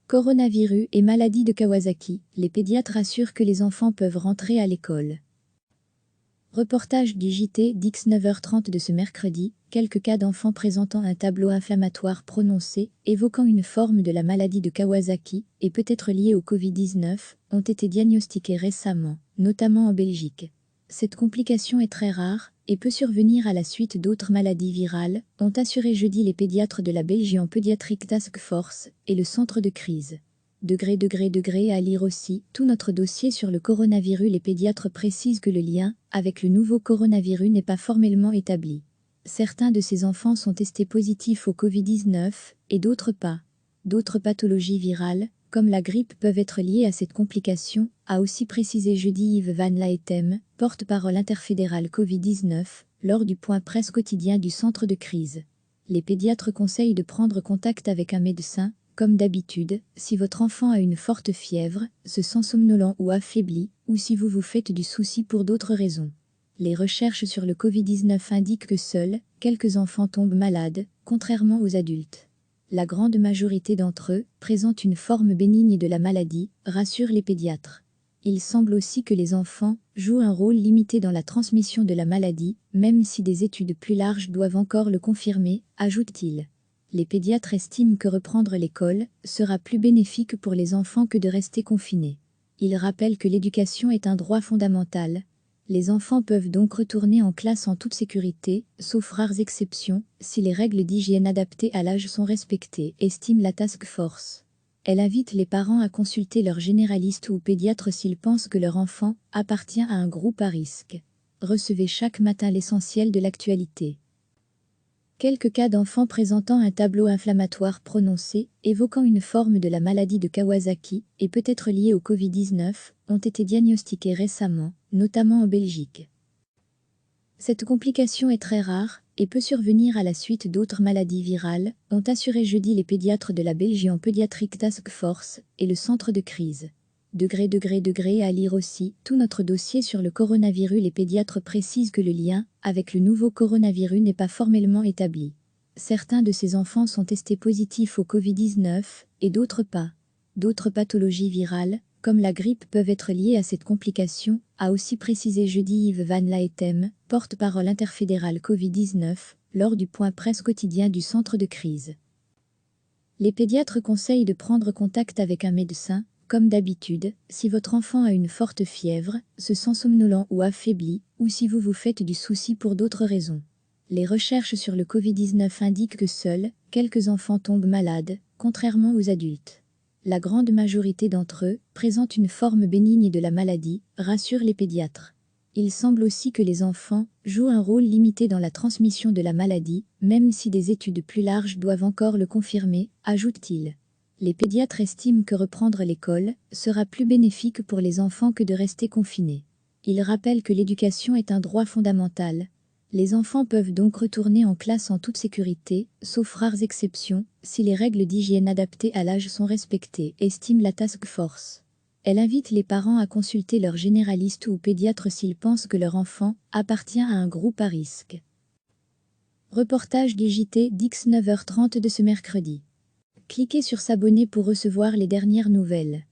Coronavirus et maladie de Kawasaki, les pédiatres assurent que les enfants peuvent rentrer à l'école. Reportage du JT d'X 9h30 de ce mercredi, quelques cas d'enfants présentant un tableau inflammatoire prononcé, évoquant une forme de la maladie de Kawasaki, et peut-être liée au Covid-19, ont été diagnostiqués récemment, notamment en Belgique. Cette complication est très rare, et peut survenir à la suite d'autres maladies virales, ont assuré jeudi les pédiatres de la Belgian Pediatric Task Force et le centre de crise. À lire aussi, tout notre dossier sur le coronavirus. Les pédiatres précisent que le lien avec le nouveau coronavirus n'est pas formellement établi. Certains de ces enfants sont testés positifs au Covid-19 et d'autres pas. D'autres pathologies virales, comme la grippe, peuvent être liées à cette complication, a aussi précisé jeudi Yves Van Laetem, porte-parole interfédérale Covid-19, lors du point presse quotidien du centre de crise. Les pédiatres conseillent de prendre contact avec un médecin, comme d'habitude, si votre enfant a une forte fièvre, se sent somnolent ou affaibli, ou si vous vous faites du souci pour d'autres raisons. Les recherches sur le Covid-19 indiquent que seuls quelques enfants tombent malades, contrairement aux adultes. La grande majorité d'entre eux présentent une forme bénigne de la maladie, rassurent les pédiatres. Il semble aussi que les enfants jouent un rôle limité dans la transmission de la maladie, même si des études plus larges doivent encore le confirmer, ajoute-t-il. Les pédiatres estiment que reprendre l'école sera plus bénéfique pour les enfants que de rester confinés. Ils rappellent que l'éducation est un droit fondamental. Les enfants peuvent donc retourner en classe en toute sécurité, sauf rares exceptions, si les règles d'hygiène adaptées à l'âge sont respectées, estime la task force. Elle invite les parents à consulter leur généraliste ou pédiatre s'ils pensent que leur enfant appartient à un groupe à risque. Recevez chaque matin l'essentiel de l'actualité. Quelques cas d'enfants présentant un tableau inflammatoire prononcé, évoquant une forme de la maladie de Kawasaki, et peut-être liée au Covid-19, ont été diagnostiqués récemment, notamment en Belgique. Cette complication est très rare, et peut survenir à la suite d'autres maladies virales, ont assuré jeudi les pédiatres de la Belgian Pediatric Task Force et le centre de crise. À lire aussi, tout notre dossier sur le coronavirus. Les pédiatres précisent que le lien avec le nouveau coronavirus n'est pas formellement établi. Certains de ces enfants sont testés positifs au Covid-19 et d'autres pas. D'autres pathologies virales, comme la grippe, peuvent être liées à cette complication, a aussi précisé jeudi Yves Van Laetem, porte-parole interfédérale Covid-19, lors du point presse quotidien du centre de crise. Les pédiatres conseillent de prendre contact avec un médecin, comme d'habitude, si votre enfant a une forte fièvre, se sent somnolent ou affaibli, ou si vous vous faites du souci pour d'autres raisons. Les recherches sur le Covid-19 indiquent que seuls quelques enfants tombent malades, contrairement aux adultes. La grande majorité d'entre eux présentent une forme bénigne de la maladie, rassurent les pédiatres. Il semble aussi que les enfants jouent un rôle limité dans la transmission de la maladie, même si des études plus larges doivent encore le confirmer, ajoute-t-il. Les pédiatres estiment que reprendre l'école sera plus bénéfique pour les enfants que de rester confinés. Ils rappellent que l'éducation est un droit fondamental. Les enfants peuvent donc retourner en classe en toute sécurité, sauf rares exceptions, si les règles d'hygiène adaptées à l'âge sont respectées, estime la task force. Elle invite les parents à consulter leur généraliste ou pédiatre s'ils pensent que leur enfant appartient à un groupe à risque. Reportage du JT d'X 9h30 de ce mercredi. Cliquez sur s'abonner pour recevoir les dernières nouvelles.